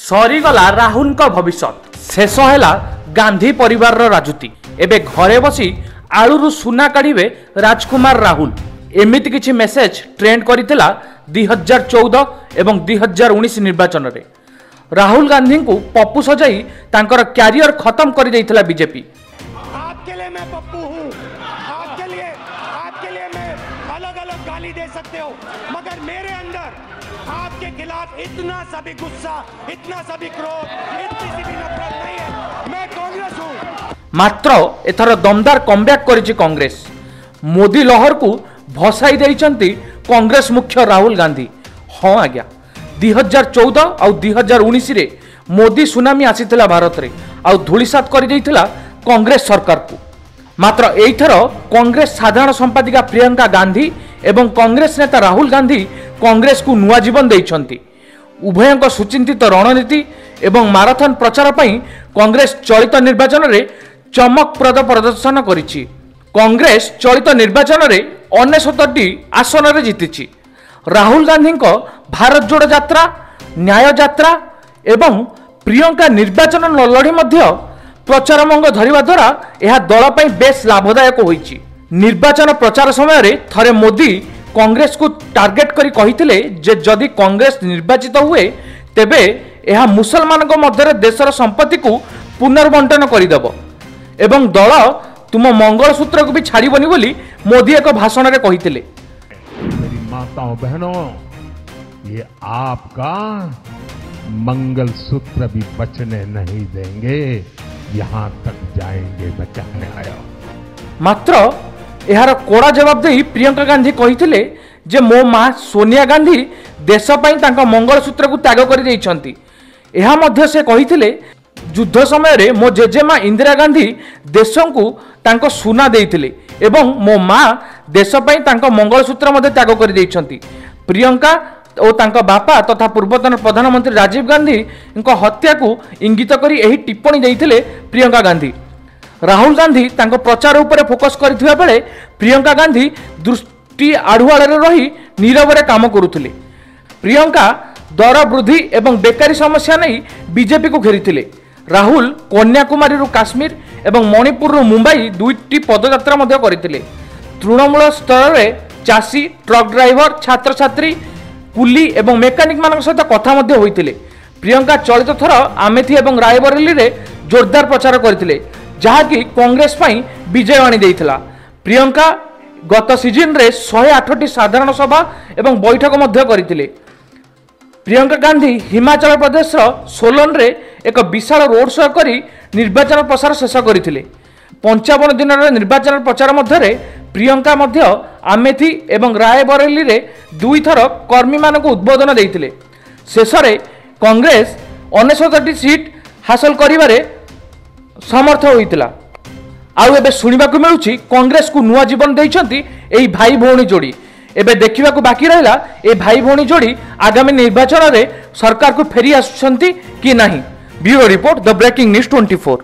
सरीगला राहुल भविष्य शेष है गांधी परिवार राजनीति एबे घरे बसी आलू सुना काढ़े राजकुमार राहुल एमिति किछि मेसेज ट्रेंड करथिला 2014 एवं 2019 निर्वाचन रे। राहुल गांधी को पप्पू सजाई तांकर कैरियर खत्म कर देइथिला बीजेपी। आपके लिए मैं पप्पू हूं, आपके लिए मैं अलग-अलग गाली दे सकते हो, मगर मेरे अंदर आपके खिलाफ इतना सा भी गुस्सा, इतना सा भी क्रोध, इतनी सी भी नफरत नहीं है। मैं कांग्रेस हूं। मात्र एथर दमदार कमबैक करिछि कांग्रेस। मोदी लहर को भसाई देइचंती कांग्रेस मुख्य राहुल गांधी। हाँ आज्ञा 2014 और 2019 रे मोदी सुनामी आसीथिला भारत रे आ धूलिसात कर देइथिला कांग्रेस सरकार को। मात्र एइथर कांग्रेस साधारण संपादिका प्रियंका गांधी एवं कांग्रेस नेता राहुल गांधी कांग्रेस को नुआ जीवन देइछंती। उभयंक सुचिंतित रणनीति एवं माराथन प्रचार पई कांग्रेस चलित निर्वाचन रे चमकप्रद प्रदर्शन करिछि। कांग्रेस चलित निर्वाचन रे 69टी आसन रे जीतिछि। राहुल गांधी को भारत जोड़ यात्रा, न्याय यात्रा एवं प्रियंका निर्वाचन न लड़ी मध्य प्रचार मंग धरिबा द्वारा यह दल पई बेस लाभदायक होईछि। निर्वाचन प्रचार समय रे थरे मोदी कांग्रेस को टार्गेट करी कहिथिले जे जदि कांग्रेस निर्वाचित हुए तेबे यह मुसलमान मध्य देशर संपत्ति को पुनर्बंटन करदेव एवं दल तुम मंगलसूत्र को भी छाड़बनी बोली मोदी एक भाषण रे कहिथिले। मेरी माताओं बहनों, ये आपका मंगलसूत्र भी बचने नहीं देंगे, यहां तक जाएंगे बचाने आया। मात्र यार कोड़ा जवाब दे प्रियंका गांधी कहिथिले जे मो मां सोनिया गांधी देश पई तांका मंगलसूत्र को त्याग कर देइछंती। एहा मध्य से कहिथिले युद्ध समय रे मो जेजेमा इंदिरा गांधी देश को तांको सुना देइथिले एवं मो मां देश पई तांको मंगलसूत्र मध्ये त्याग कर देइछंती। प्रियंका और तांको बापा तथा पूर्वतन प्रधानमंत्री राजीव गांधी इनको हत्या को इंगित करी एही टिप्पणी देइथिले प्रियंका गांधी। राहुल गांधी तांको प्रचार उपरे फोकस करथिबा बेले प्रियंका गांधी दृष्टि आढ़ुआळे रही नीरव रे काम करुथिले। प्रियंका दर वृद्धि एवं बेकारी समस्या नहीं बीजेपी को घेरिथिले। राहुल कन्याकुमारी काश्मीर एवं मणिपुर मुंबई दुईटी पदयात्रा मध्य करथिले। तृणमूल स्तर रे चासी, ट्रक ड्राइवर, छात्र छात्री, कुली एवं मेकानिक मान सहित कथा मध्य होइथिले। प्रियंका चलित थर आमेथी एवं रायबरेली रे जोरदार प्रचार करथिले जहाँकि कांग्रेस पई विजयवाणी देइथिला। प्रियंका गत सीजन रे 108टी साधारण सभा एवं बैठक मध्य करथिले। प्रियंका गांधी हिमाचल प्रदेश सोलन रे एक विशाल रोड शो करी निर्वाचन प्रचार शेष करथिले। 55 दिन निर्वाचन प्रचार मध्य प्रियंका मध्य आमेथी एवं रायबरेली रे दुई थर कर्मी मान को उद्बोधन देइथिले। शेष रे कांग्रेस 69टी सीट हासिल करिबारे समर्थ होइतिला। आउ एबे सुनिबाकु मिलुछि कांग्रेस को नुआ जीवन देइछंती एई भाई भौणी जोड़ी। एबे देखिबा को बाकी रहला ए भाई भौणी जोड़ी आगामी निर्वाचन रे सरकार को फेरी आसुछंती कि नाही। Bureau report, the breaking news 24।